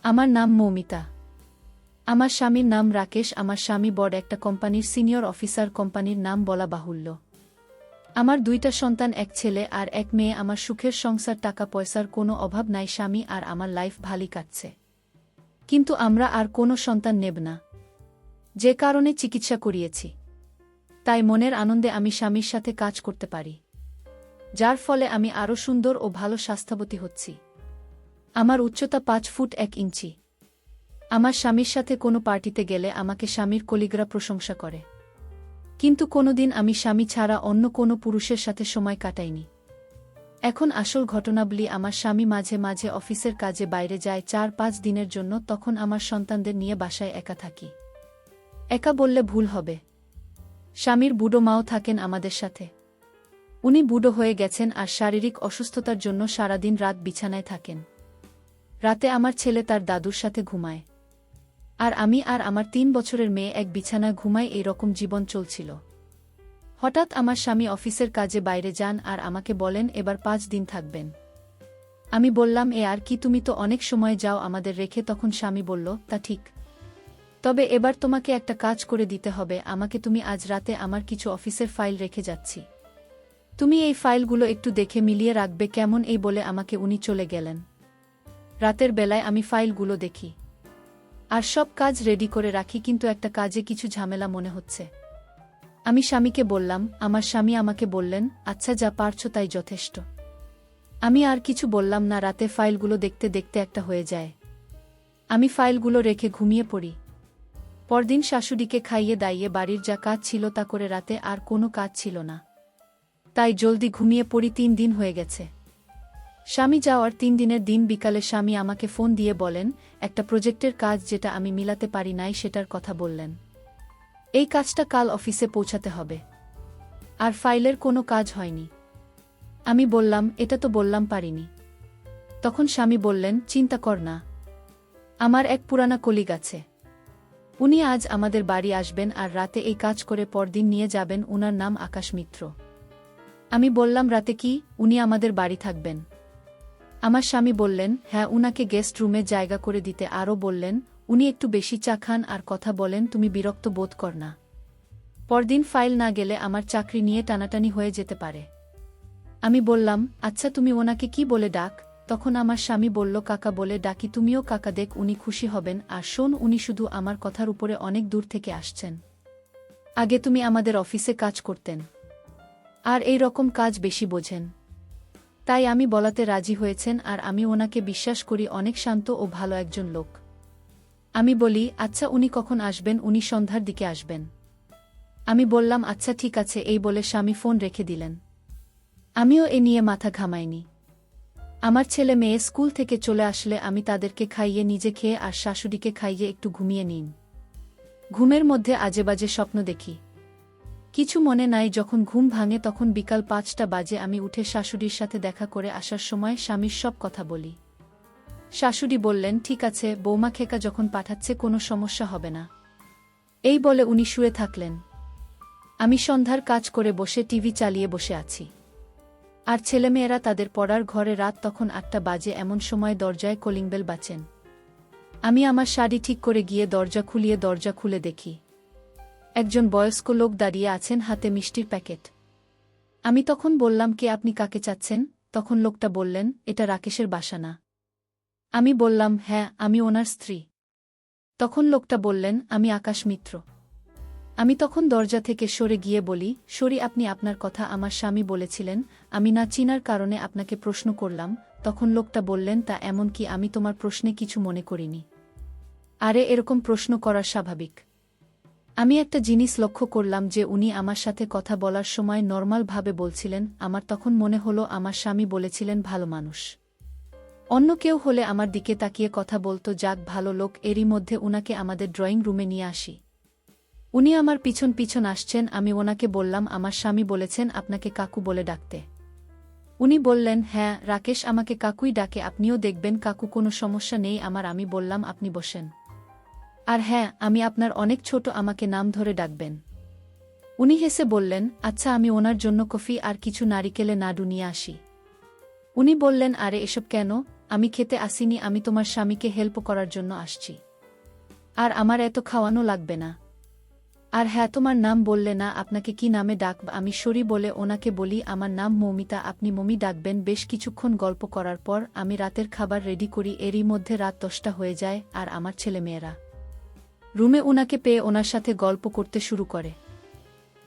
আমার নাম মৌমিতা। আমার স্বামীর নাম রাকেশ। আমার স্বামী বড় একটা কোম্পানির সিনিয়র অফিসার। কোম্পানির নাম বলা বাহুল্য। আমার 2টা সন্তান, এক ছেলে আর এক মেয়ে। আমার সুখের সংসার, টাকা পয়সার কোনো অভাব নাই। স্বামী আর আমার লাইফ ভালোই কাটছে। কিন্তু আমরা আর কোনো সন্তান নেব না, যে কারণে চিকিৎসা করিয়েছি। তাই মনের আনন্দে আমি স্বামীর সাথে কাজ করতে পারি, যার ফলে আমি আরও সুন্দর ও ভালো স্বাস্থ্যবতী হচ্ছি। আমার উচ্চতা 5 ফুট 1 ইঞ্চি। আমার স্বামীর সাথে কোনো পার্টিতে গেলে আমাকে স্বামীর কলিগরা প্রশংসা করে, কিন্তু কোনোদিন আমি স্বামী ছাড়া অন্য কোনো পুরুষের সাথে সময় কাটাইনি। এখন আসল ঘটনা বলি। আমার স্বামী মাঝে মাঝে অফিসের কাজে বাইরে যায় 4-5 দিনের জন্য। তখন আমার সন্তানদের নিয়ে বাসায় একা থাকি। একা বললে ভুল হবে, স্বামীর বুড়ো মাও থাকেন আমাদের সাথে। উনি বুড়ো হয়ে গেছেন আর শারীরিক অসুস্থতার জন্য সারাদিন রাত বিছানায় থাকেন। রাতে আমার ছেলে তার দাদুর সাথে ঘুমায়, আর আমি আর আমার 3 বছরের মেয়ে এক বিছানায় ঘুমাই। এই রকম জীবন চলছিল। হঠাৎ আমার স্বামী অফিসের কাজে বাইরে যান আর আমাকে বলেন এবার 5 দিন থাকবেন। আমি বললাম, এ আর কি, তুমি তো অনেক সময় যাও আমাদের রেখে। তখন স্বামী বলল, তা ঠিক, তবে এবার তোমাকে একটা কাজ করে দিতে হবে আমাকে। তুমি আজ রাতে আমার কিছু অফিসের ফাইল রেখে যাচ্ছি, তুমি এই ফাইলগুলো একটু দেখে মিলিয়ে রাখবে, কেমন? এই বলে আমাকে উনি চলে গেলেন। রাতের বেলায় আমি ফাইলগুলো দেখি আর সব কাজ রেডি করে রাখি, কিন্তু একটা কাজে কিছু ঝামেলা মনে হচ্ছে। আমি স্বামীকে বললাম। আমার স্বামী আমাকে বললেন, আচ্ছা যা পারছো তাই যথেষ্ট। আমি আর কিছু বললাম না। রাতে ফাইলগুলো দেখতে দেখতে একটা হয়ে যায়। আমি ফাইলগুলো রেখে ঘুমিয়ে পড়ি। পরদিন শাশুড়িকে খাইয়ে দাইয়ে বাড়ির যা কাজ ছিল তা করে রাতে আর কোনো কাজ ছিল না, তাই জলদি ঘুমিয়ে পড়ি। 3 দিন হয়ে গেছে স্বামী যাওয়ার। 3 দিনের দিন বিকালে স্বামী আমাকে ফোন দিয়ে বলেন, একটা প্রজেক্টের কাজ যেটা আমি মিলাতে পারি নাই সেটার কথা বললেন। এই কাজটা কাল অফিসে পৌঁছাতে হবে, আর ফাইলের কোনো কাজ হয়নি। আমি বললাম, এটা তো বললাম পারিনি। তখন স্বামী বললেন, চিন্তা কর না, আমার এক পুরানা কলিগ আছে, উনি আজ আমাদের বাড়ি আসবেন আর রাতে এই কাজ করে পরদিন নিয়ে যাবেন। উনার নাম আকাশ মিত্র। আমি বললাম, রাতে কি উনি আমাদের বাড়ি থাকবেন? আমার স্বামী বললেন, হ্যাঁ, উনাকে গেস্ট রুমে জায়গা করে দিতে। আরও বললেন, উনি একটু বেশি চা খান আর কথা বলেন, তুমি বিরক্ত বোধ কর না। পরদিন ফাইল না গেলে আমার চাকরি নিয়ে টানাটানি হয়ে যেতে পারে। আমি বললাম, আচ্ছা তুমি ওনাকে কি বলে ডাক? তখন আমার স্বামী বলল, কাকা বলে ডাকি। তুমিও কাকা, দেখ উনি খুশি হবেন। আর শোন, উনি শুধু আমার কথার উপরে অনেক দূর থেকে আসছেন। আগে তুমি আমাদের অফিসে কাজ করতেন, আর এই রকম কাজ বেশি বোঝেন, তাই আমি বলাতে রাজি হয়েছেন। আর আমি ওনাকে বিশ্বাস করি, অনেক শান্ত ও ভালো একজন লোক। আমি বলি, আচ্ছা উনি কখন আসবেন? উনি সন্ধ্যার দিকে আসবেন। আমি বললাম, আচ্ছা ঠিক আছে। এই বলে স্বামী ফোন রেখে দিলেন। আমিও এ নিয়ে মাথা ঘামাইনি। আমার ছেলে মেয়ে স্কুল থেকে চলে আসলে আমি তাদেরকে খাইয়ে, নিজে খেয়ে আর শাশুড়িকে খাইয়ে একটু ঘুমিয়ে নিন। ঘুমের মধ্যে আজেবাজে স্বপ্ন দেখি, কিছু মনে নাই। যখন ঘুম ভাঙে তখন বিকাল 5টা বাজে। আমি উঠে শাশুড়ির সাথে দেখা করে আসার সময় স্বামীর সব কথা বলি। শাশুড়ি বললেন, ঠিক আছে, বৌমা খেকা যখন পাঠাচ্ছে কোনো সমস্যা হবে না। এই বলে উনি শুয়ে থাকলেন। আমি সন্ধ্যার কাজ করে বসে টিভি চালিয়ে বসে আছি, আর ছেলেমেয়েরা তাদের পড়ার ঘরে। রাত তখন 8টা বাজে। এমন সময় দরজায় কলিং বেল বাজেন। আমি আমার শাড়ি ঠিক করে গিয়ে দরজা খুলে দেখি একজন বয়স্ক লোক দাঁড়িয়ে আছেন, হাতে মিষ্টির প্যাকেট। আমি তখন বললাম, কে আপনি, কাকে চাচ্ছেন? তখন লোকটা বললেন, এটা রাকেশের বাসা না? আমি বললাম, হ্যাঁ, আমি ওনার স্ত্রী। তখন লোকটা বললেন, আমি আকাশ মিত্র। আমি তখন দরজা থেকে সরে গিয়ে বলি, সরি, আপনি? আপনার কথা আমার স্বামী বলেছিলেন, আমি না চিনার কারণে আপনাকে প্রশ্ন করলাম। তখন লোকটা বললেন, তা এমন কি? আমি তোমার প্রশ্নে কিছু মনে করিনি। আরে, এরকম প্রশ্ন করা স্বাভাবিক। আমি একটা জিনিস লক্ষ্য করলাম যে উনি আমার সাথে কথা বলার সময় নরমাল ভাবে বলছিলেন। আমার তখন মনে হলো আমার স্বামী বলেছিলেন ভালো মানুষ। অন্য কেউ হলে আমার দিকে তাকিয়ে কথা বলতো, যাক ভালো লোক। এরই মধ্যে উনাকে আমাদের ড্রয়িং রুমে নিয়ে আসি। উনি আমার পিছন পিছন আসছেন। আমি ওনাকে বললাম, আমার স্বামী বলেছেন আপনাকে কাকু বলে ডাকতে। উনি বললেন, হ্যাঁ, রাকেশ আমাকে কাকুই ডাকে, আপনিও দেখবেন কাকু, কোনো সমস্যা নেই আমার। আমি বললাম, আপনি বসেন। আর হ্যাঁ, আমি আপনার অনেক ছোট, আমাকে নাম ধরে ডাকবেন। উনি হেসে বললেন, আচ্ছা, আমি ওনার জন্য কফি আর কিছু নারিকেলে নাড়ু নিয়ে আসি। উনি বললেন, আরে এসব কেন? আমি খেতে আসিনি, আমি তোমার স্বামীকে হেল্প করার জন্য আসছি। আর আমার এত খাওয়ানো লাগবে না। আর হ্যাঁ, তোমার নাম বললে না, আপনাকে কি নামে ডাকব? আমি সরি বলে ওনাকে বলি, আমার নাম মৌমিতা, আপনি মমি ডাকবেন। বেশ কিছুক্ষণ গল্প করার পর আমি রাতের খাবার রেডি করি। এরই মধ্যে রাত 10টা হয়ে যায় আর আমার ছেলেমেয়েরা রুমে ওনাকে পেয়ে ওনার সাথে গল্প করতে শুরু করে।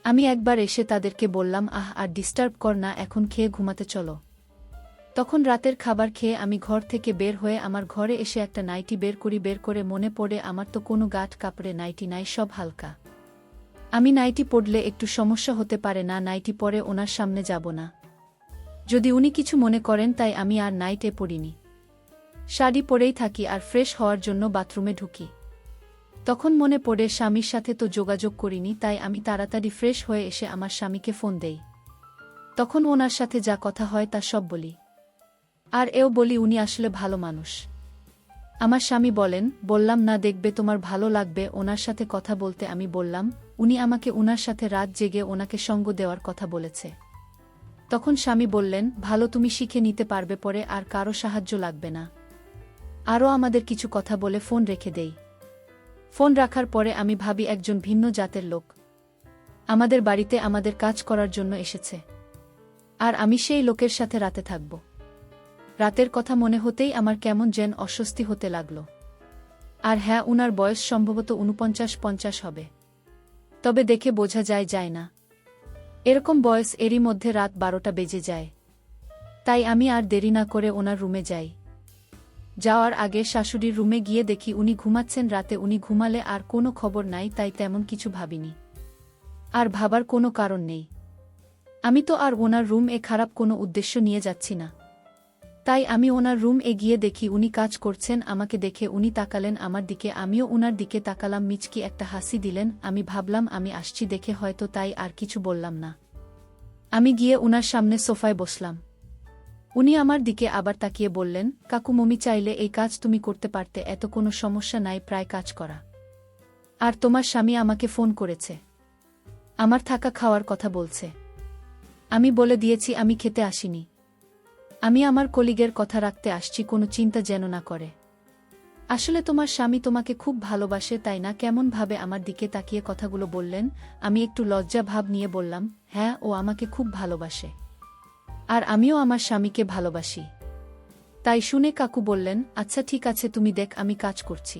আমি একবার এসে তাদেরকে বললাম, আর ডিস্টার্ব কর না, এখন খেয়ে ঘুমাতে চলো। তখন রাতের খাবার খেয়ে আমি ঘর থেকে বের হয়ে আমার ঘরে এসে একটা নাইটি বের করে মনে পড়ে আমার তো কোনো গাঁট কাপড়ে নাইটি নাই, সব হালকা। আমি নাইটি পরলে একটু সমস্যা হতে পারে না, নাইটি পরে ওনার সামনে যাব না যদি উনি কিছু মনে করেন, তাই আমি আর নাইটে পরিনি, শাড়ি পরেই থাকি আর ফ্রেশ হওয়ার জন্য বাথরুমে ঢুকি। তখন মনে পড়ে স্বামীর সাথে তো যোগাযোগ করিনি, তাই আমি তাড়াতাড়ি ফ্রেশ হয়ে এসে আমার স্বামীকে ফোন দেই। তখন ওনার সাথে যা কথা হয় তা সব বলি, আর এও বলি উনি আসলে ভালো মানুষ। আমার স্বামী বললাম না, দেখবে তোমার ভালো লাগবে ওনার সাথে কথা বলতে। আমি বললাম, উনি আমাকে উনার সাথে রাত জেগে ওনাকে সঙ্গ দেওয়ার কথা বলেছে। তখন স্বামী বললেন, ভালো, তুমি শিখে নিতে পারবে, পরে আর কারো সাহায্য লাগবে না। আরও আমাদের কিছু কথা বলে ফোন রেখে দেই। ফোন রাখার পরে আমি ভাবি একজন ভিন্ন জাতের লোক আমাদের বাড়িতে আমাদের কাজ করার জন্য এসেছে, আর আমি সেই লোকের সাথে রাতে থাকব। রাতের কথা মনে হতেই আমার কেমন যেন অস্বস্তি হতে লাগল। আর হ্যাঁ, উনার বয়স সম্ভবত 49-50 হবে, তবে দেখে বোঝা যায় না এরকম বয়স। এরই মধ্যে রাত 12টা বেজে যায়, তাই আমি আর দেরি না করে ওনার রুমে যাই। যাওয়ার আগে শাশুড়ির রুমে গিয়ে দেখি উনি ঘুমাচ্ছেন। রাতে উনি ঘুমালে আর কোনো খবর নাই, তাই তেমন কিছু ভাবিনি, আর ভাবার কোনো কারণ নেই। আমি তো আর ওনার রুম খারাপ কোনো উদ্দেশ্য নিয়ে যাচ্ছি না, তাই আমি ওনার রুম গিয়ে দেখি উনি কাজ করছেন। আমাকে দেখে উনি তাকালেন আমার দিকে, আমিও উনার দিকে তাকালাম, মিচকি একটা হাসি দিলেন। আমি ভাবলাম আমি আসছি দেখে হয়তো, তাই আর কিছু বললাম না। আমি গিয়ে উনার সামনে সোফায় বসলাম। উনি আমার দিকে আবার তাকিয়ে বললেন, কাকু, মমি চাইলে এই কাজ তুমি করতে পারতে, এত কোনো সমস্যা নাই প্রায় কাজ করা। আর তোমার স্বামী আমাকে ফোন করেছে, আমার থাকা খাওয়ার কথা বলছে। আমি বলে দিয়েছি আমি খেতে আসিনি, আমি আমার কলিগের কথা রাখতে আসছি, কোনো চিন্তা যেন না করে। আসলে তোমার স্বামী তোমাকে খুব ভালোবাসে, তাই না? কেমন ভাবে আমার দিকে তাকিয়ে কথাগুলো বললেন। আমি একটু লজ্জা ভাব নিয়ে বললাম, হ্যাঁ, ও আমাকে খুব ভালোবাসে, আর আমিও আমার স্বামীকে ভালোবাসি। তাই শুনে কাকু বললেন, আচ্ছা ঠিক আছে, তুমি দেখ আমি কাজ করছি।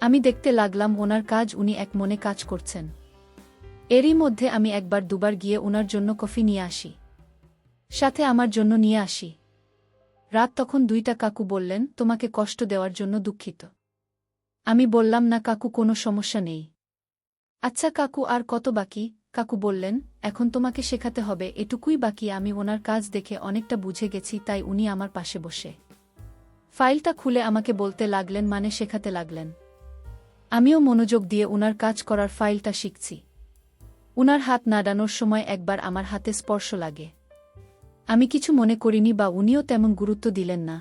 আমি দেখতে লাগলাম ওনার কাজ, উনি এক মনে কাজ করছেন। এরই মধ্যে আমি একবার দুবার গিয়ে ওনার জন্য কফি নিয়ে আসি, সাথে আমার জন্য নিয়ে আসি। রাত তখন 2টা। কাকু বললেন, তোমাকে কষ্ট দেওয়ার জন্য দুঃখিত। আমি বললাম, না কাকু, কোনো সমস্যা নেই। আচ্ছা কাকু, আর কত বাকি? কাকু বললেন, এখন তোমাকে শেখাতে হবে, এটুকুই বাকি। আমি ওনার কাজ দেখে অনেকটা বুঝে গেছি, তাই উনি আমার পাশে বসে ফাইলটা খুলে আমাকে বলতে লাগলেন, মানে শেখাতে লাগলেন। আমিও মনোযোগ দিয়ে উনার কাজ করার ফাইলটা শিখছি। উনার হাত নাড়ানোর সময় একবার আমার হাতে স্পর্শ লাগে। আমি কিছু মনে করিনি, বা উনিও তেমন গুরুত্ব দিলেন না।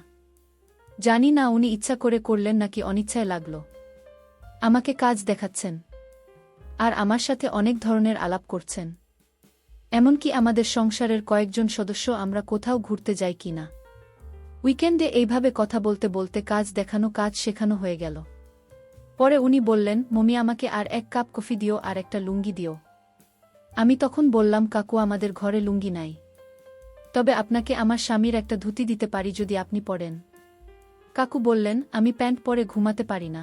জানি না উনি ইচ্ছা করে করলেন নাকি অনিচ্ছায় লাগল। আমাকে কাজ দেখাচ্ছেন, আর আমার সাথে অনেক ধরনের আলাপ করছেন, এমনকি আমাদের সংসারের কয়েকজন সদস্য আমরা কোথাও ঘুরতে যাই কিনা। উইকেন্ডে এইভাবে কথা বলতে বলতে কাজ দেখানো, কাজ শেখানো হয়ে গেল। পরে উনি বললেন, মমি, আমাকে আর 1 কাপ কফি দিও আর একটা লুঙ্গি দিও। আমি তখন বললাম, কাকু, আমাদের ঘরে লুঙ্গি নাই, তবে আপনাকে আমার স্বামীর একটা ধুতি দিতে পারি যদি আপনি পরেন। কাকু বললেন, আমি প্যান্ট পরে ঘুমাতে পারি না,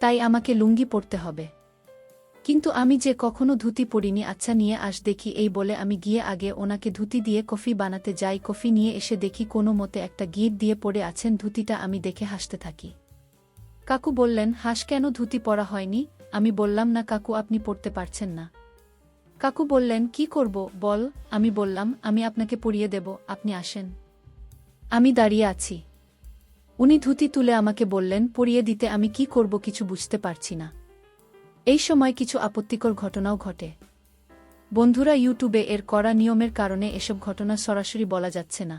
তাই আমাকে লুঙ্গি পরতে হবে। কিন্তু আমি যে কখনো ধুতি পরিনি, আচ্ছা নিয়ে আস দেখি। এই বলে আমি গিয়ে আগে ওনাকে ধুতি দিয়ে কফি বানাতে যাই। কফি নিয়ে এসে দেখি কোনো মতে একটা গিট দিয়ে পড়ে আছেন। ধুতিটা আমি দেখে হাসতে থাকি। কাকু বললেন, হাস কেন, ধুতি পরা হয়নি? আমি বললাম, না কাকু, আপনি পরতে পারছেন না। কাকু বললেন, কি করব বল? আমি বললাম, আমি আপনাকে পরিয়ে দেব, আপনি আসেন। আমি দাঁড়িয়ে আছি। উনি ধুতি তুলে আমাকে বললেন পরিয়ে দিতে। আমি কি করব কিছু বুঝতে পারছি না। এই সময় কিছু আপত্তিকর ঘটনাও ঘটে। বন্ধুরা, ইউটিউবে এর কড়া নিয়মের কারণে এসব ঘটনা সরাসরি বলা যাচ্ছে না।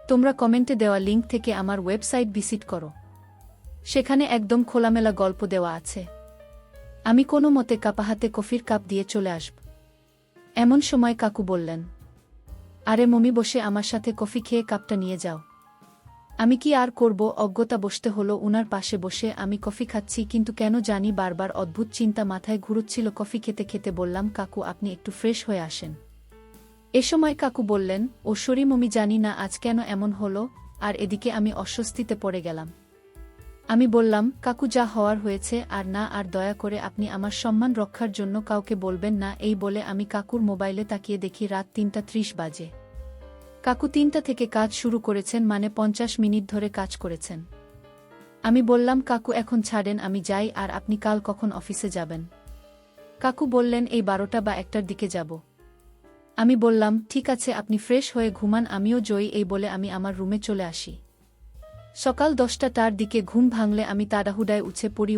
তোমরা কমেন্টে দেওয়া লিঙ্ক থেকে আমার ওয়েবসাইট ভিজিট করো, সেখানে একদম খোলামেলা গল্প দেওয়া আছে। আমি কোনো মতে কাপা হাতে কফির কাপ দিয়ে চলে আসব। এমন সময় কাকু বললেন, আরে মমি, বসে আমার সাথে কফি খেয়ে কাপটা নিয়ে যাও। আমি কি আর করব, অজ্ঞতা বসতে হলো উনার পাশে বসে। আমি কফি খাচ্ছি, কিন্তু কেন জানি বারবার অদ্ভুত চিন্তা মাথায় ঘুরুচ্ছিল। কফি খেতে খেতে বললাম, কাকু আপনি একটু ফ্রেশ হয়ে আসেন। এ সময় কাকু বললেন, ও সরি মমি, জানি না আজ কেন এমন হলো। আর এদিকে আমি অস্বস্তিতে পড়ে গেলাম। আমি বললাম, কাকু যা হওয়ার হয়েছে, আর না, আর দয়া করে আপনি আমার সম্মান রক্ষার জন্য কাউকে বলবেন না। এই বলে আমি কাকুর মোবাইলে তাকিয়ে দেখি রাত ৩:৩০ বাজে। কাকু ৩টা থেকে কাজ শুরু করেছেন, মানে ৫০ মিনিট ধরে কাজ করেছেন। আমি বললাম, কাকু এখন ছাড়েন, আমি যাই। আর আপনি কাল কখন অফিসে যাবেন? কাকু বললেন, এই ১২টা বা ১টার দিকে যাব। আমি বললাম, ঠিক আছে, আপনি ফ্রেশ হয়ে ঘুমান, আমিও জয়ী। এই বলে আমি আমার রুমে চলে আসি। সকাল ১০টার দিকে ঘুম ভাঙলে আমি তাড়াহুড়ায়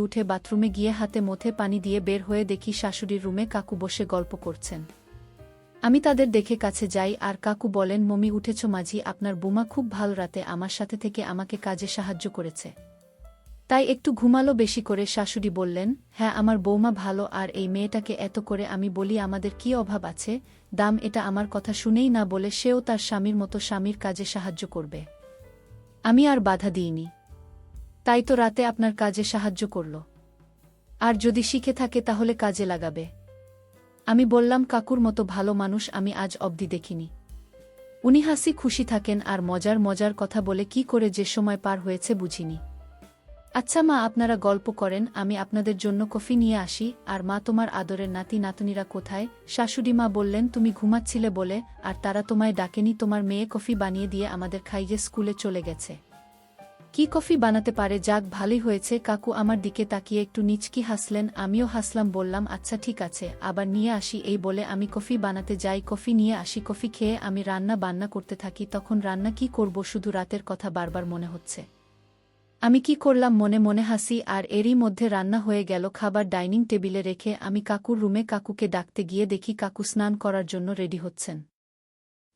উঠে বাথরুমে গিয়ে হাতে মুখে পানি দিয়ে বের হয়ে দেখি শাশুড়ির রুমে কাকু বসে গল্প করছেন। আমি তাদের দেখে কাছে যাই, আর কাকু বলেন, মমি উঠেছ মাঝি, আপনার বৌমা খুব ভালো রাতে আমার সাথে থেকে আমাকে কাজে সাহায্য করেছে, তাই একটু ঘুমালো বেশি করে। শাশুড়ি বললেন, হ্যাঁ আমার বৌমা ভালো, আর এই মেয়েটাকে এত করে আমি বলি আমাদের কি অভাব আছে, দাম এটা আমার কথা শুনেই না বলে সেও তার স্বামীর মতো স্বামীর কাজে সাহায্য করবে। আমি আর বাধা দিইনি, তাই তো রাতে আপনার কাজে সাহায্য করল। আর যদি শিখে থাকে তাহলে কাজে লাগাবে। আমি বললাম, কাকুর মতো ভালো মানুষ আমি আজ অবধি দেখিনি। উনি হাসি খুশি থাকেন আর মজার মজার কথা বলে কি করে যে সময় পার হয়েছে বুঝিনি। আচ্ছা মা, আপনারা গল্প করেন, আমি আপনাদের জন্য কফি নিয়ে আসি। আর মা, তোমার আদরের নাতি নাতনিরা কোথায়? শাশুড়ি মা বললেন, তুমি ঘুমাচ্ছিলে বলে, আর তারা তোমায় ডাকেনি। তোমার মেয়ে কফি বানিয়ে দিয়ে আমাদের খাইয়ে স্কুলে চলে গেছে। কি কফি বানাতে পারে, যাক ভালোই হয়েছে। কাকু আমার দিকে তাকিয়ে একটু নিচকি হাসলেন, আমিও হাসলাম। বললাম, আচ্ছা ঠিক আছে, আবার নিয়ে আসি। এই বলে আমি কফি বানাতে যাই, কফি নিয়ে আসি। কফি খেয়ে আমি বান্না করতে থাকি। তখন রান্না কি করব, শুধু রাতের কথা বারবার মনে হচ্ছে। আমি কি করলাম মনে মনে হাসি, আর এরই মধ্যে রান্না হয়ে গেল। খাবার ডাইনিং টেবিলে রেখে আমি কাকুর রুমে কাকুকে ডাকতে গিয়ে দেখি কাকু স্নান করার জন্য রেডি হচ্ছেন।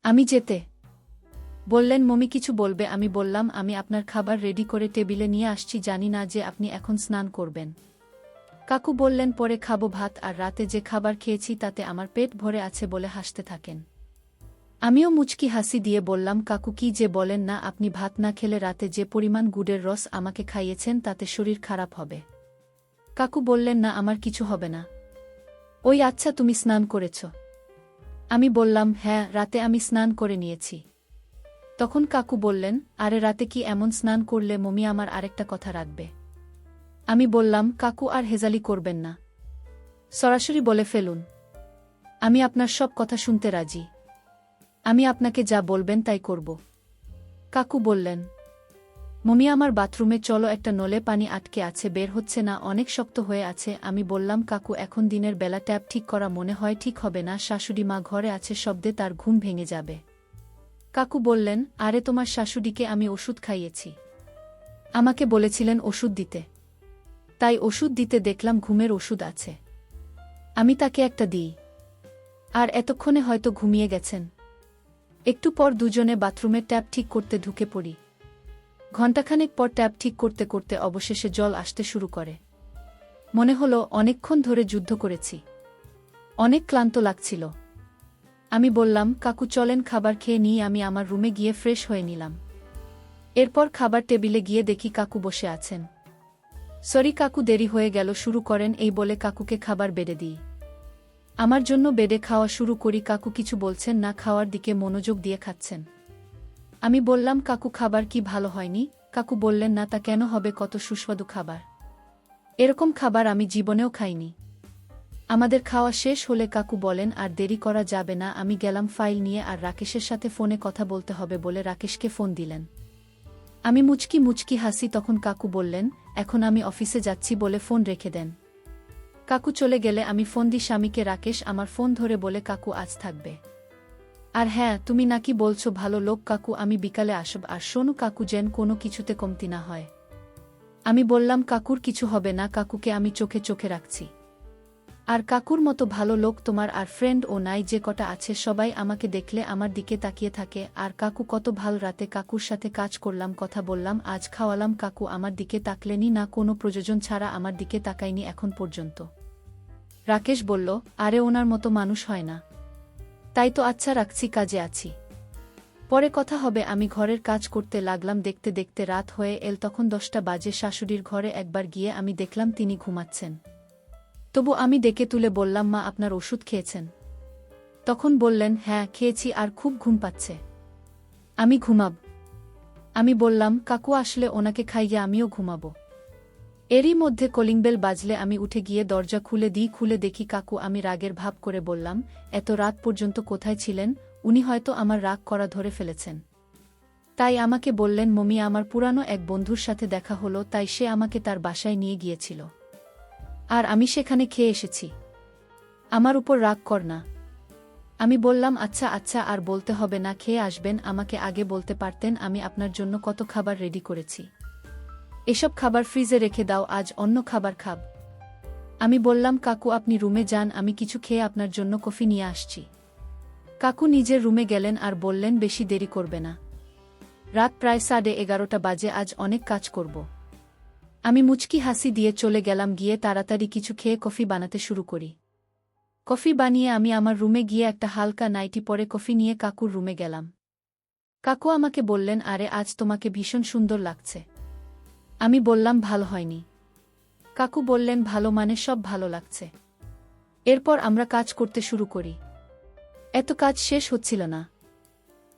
আমি যেতে বললেন, মমি কিছু বলবে? আমি বললাম, আমি আপনার খাবার রেডি করে টেবিলে নিয়ে আসছি, জানি না যে আপনি এখন স্নান করবেন। কাকু বললেন, পরে খাবো ভাত, আর রাতে যে খাবার খেয়েছি তাতে আমার পেট ভরে আছে বলে হাসতে থাকেন। আমিও মুচকি হাসি দিয়ে বললাম, কাকু কি যে বলেন না, আপনি ভাত না খেলে রাতে যে পরিমাণ গুড়ের রস আমাকে খাইয়েছেন তাতে শরীর খারাপ হবে। কাকু বললেন, না আমার কিছু হবে না। ওই আচ্ছা, তুমি স্নান করেছ? আমি বললাম, হ্যাঁ রাতে আমি স্নান করে নিয়েছি। তখন কাকু বললেন, আরে রাতে কি এমন স্নান করলে মমি আমার আরেকটা কথা রাখবে। আমি বললাম, কাকু আর হেজালি করবেন না, সরাসরি বলে ফেলুন। আমি আপনার সব কথা শুনতে রাজি, আমি আপনাকে যা বলবেন তাই করব। কাকু বললেন, মমি আমার বাথরুমে চলো, একটা নলে পানি আটকে আছে, বের হচ্ছে না, অনেক শক্ত হয়ে আছে। আমি বললাম, কাকু এখন দিনের বেলা ট্যাপ ঠিক করা মনে হয় ঠিক হবে না, শাশুড়ি মা ঘরে আছে, শব্দে তার ঘুম ভেঙে যাবে। কাকু বললেন, আরে তোমার শাশুড়িকে আমি ওষুধ খাইয়েছি, আমাকে বলেছিলেন ওষুধ দিতে, তাই ওষুধ দিতে দেখলাম ঘুমের ওষুধ আছে, আমি তাকে একটা দিই। আর এতক্ষণে হয়তো ঘুমিয়ে গেছেন। একটু পর দুজনে বাথরুমের ট্যাপ ঠিক করতে ঢুকে পড়ি। ঘণ্টাখানেক পর ট্যাপ ঠিক করতে করতে অবশেষে জল আসতে শুরু করে। মনে হলো অনেকক্ষণ ধরে যুদ্ধ করেছি, অনেক ক্লান্ত লাগছিল। আমি বললাম, কাকু চলেন খাবার খেয়ে নিই। আমি আমার রুমে গিয়ে ফ্রেশ হয়ে নিলাম। এরপর খাবার টেবিলে গিয়ে দেখি কাকু বসে আছেন। সরি কাকু, দেরি হয়ে গেল, শুরু করেন। এই বলে কাকুকে খাবার বেড়ে দিই। আমার জন্য বেড়ে খাওয়া শুরু করি। কাকু কিছু বলছেন না, খাওয়ার দিকে মনোযোগ দিয়ে খাচ্ছেন। আমি বললাম, কাকু খাবার কি ভালো হয়নি? কাকু বললেন, না তা কেন হবে, কত সুস্বাদু খাবার, এরকম খাবার আমি জীবনেও খাইনি। আমাদের খাওয়া শেষ হলে কাকু বলেন, আর দেরি করা যাবে না। আমি গেলাম ফাইল নিয়ে, আর রাকেশের সাথে ফোনে কথা বলতে হবে বলে রাকেশকে ফোন দিলেন। আমি মুচকি মুচকি হাসি। তখন কাকু বললেন, এখন আমি অফিসে যাচ্ছি বলে ফোন রেখে দেন। কাকু চলে গেলে আমি ফোন দিই স্বামীকে। রাকেশ আমার ফোন ধরে বলে, কাকু আজ থাকবে? আর হ্যাঁ, তুমি নাকি বলছো ভালো লোক কাকু, আমি বিকালে আসব। আর শোনো কাকু, যেন কোনো কিছুতে কমতি না হয়। আমি বললাম, কাকুর কিছু হবে না, কাকুকে আমি চোখে চোখে রাখছি। আর কাকুর মতো ভালো লোক তোমার আর ফ্রেন্ড ও নাই, যে কটা আছে সবাই আমাকে দেখলে আমার দিকে তাকিয়ে থাকে। আর কাকু কত ভাল, রাতে কাকুর সাথে কাজ করলাম, কথা বললাম, আজ খাওয়ালাম। কাকু আমার দিকে তাকলেনি না, কোনো প্রয়োজন ছাড়া আমার দিকে তাকায়নি এখন পর্যন্ত। রাকেশ বলল, আরে ওনার মতো মানুষ হয় না। তাই তো, আচ্ছা রাখছি, কাজে আছি। পরে কথা হবে। আমি ঘরের কাজ করতে লাগলাম। দেখতে দেখতে রাত হয়ে এল। তখন 10টা বাজে। শাশুড়ির ঘরে একবার গিয়ে আমি দেখলাম তিনি ঘুমাচ্ছেন। তবু আমি ডেকে তুলে বললাম, মা, আপনার ওষুধ খেয়েছেন? তখন বললেন, হ্যাঁ খেয়েছি, আর খুব ঘুম পাচ্ছে, আমি ঘুমাব। আমি বললাম, কাকু আসলে ওনাকে খাইয়ে আমিও ঘুমাব। এরই মধ্যে কলিংবেল বাজলে আমি উঠে গিয়ে দরজা খুলে দিই। খুলে দেখি কাকু। আমি রাগের ভাব করে বললাম, এত রাত পর্যন্ত কোথায় ছিলেন? উনি হয়তো আমার রাগ করা ধরে ফেলেছেন, তাই আমাকে বললেন, মমি, আমার পুরানো এক বন্ধুর সাথে দেখা হলো, তাই সে আমাকে তার বাসায় নিয়ে গিয়েছিল, আর আমি সেখানে খেয়ে এসেছি। আমার উপর রাগ কর না। আমি বললাম, আচ্ছা আচ্ছা, আর বলতে হবে না, খেয়ে আসবেন। আমাকে আগে বলতে পারতেন, আমি আপনার জন্য কত খাবার রেডি করেছি। এসব খাবার ফ্রিজে রেখে দাও, আজ অন্য খাবার খাব। আমি বললাম, কাকু আপনি রুমে যান, আমি কিছু খেয়ে আপনার জন্য কফি নিয়ে আসছি। কাকু নিজের রুমে গেলেন আর বললেন, বেশি দেরি করবে না, রাত প্রায় 11:30 বাজে, আজ অনেক কাজ করব। আমি মুচকি হাসি দিয়ে চলে গেলাম। গিয়ে তাড়াতাড়ি কিছু খেয়ে কফি বানাতে শুরু করি। কফি বানিয়ে আমি আমার রুমে গিয়ে একটা হালকা নাইটি পরে কফি নিয়ে কাকুর রুমে গেলাম। কাকু আমাকে বললেন, আরে আজ তোমাকে ভীষণ সুন্দর লাগছে। আমি বললাম, ভালো হয়নি। কাকু বললেন, ভালো মানে সব ভালো লাগছে। এরপর আমরা কাজ করতে শুরু করি। এত কাজ শেষ হচ্ছিল না।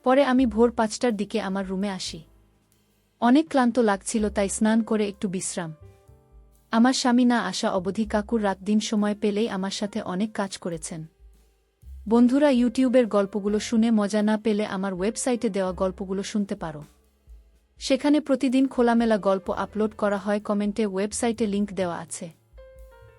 পরে আমি ভোর 5টার দিকে আমার রুমে আসি। অনেক ক্লান্ত লাগছিল, তাই স্নান করে একটু বিশ্রাম। আমার স্বামী না আসা অবধি কাকুর রাত দিন সময় পেলেই আমার সাথে অনেক কাজ করেছেন। বন্ধুরা, ইউটিউবের গল্পগুলো শুনে মজা না পেলে আমার ওয়েবসাইটে দেওয়া গল্পগুলো শুনতে পারো। সেখানে প্রতিদিন খোলামেলা গল্প আপলোড করা হয়। কমেন্টে ওয়েবসাইটে লিংক দেওয়া আছে।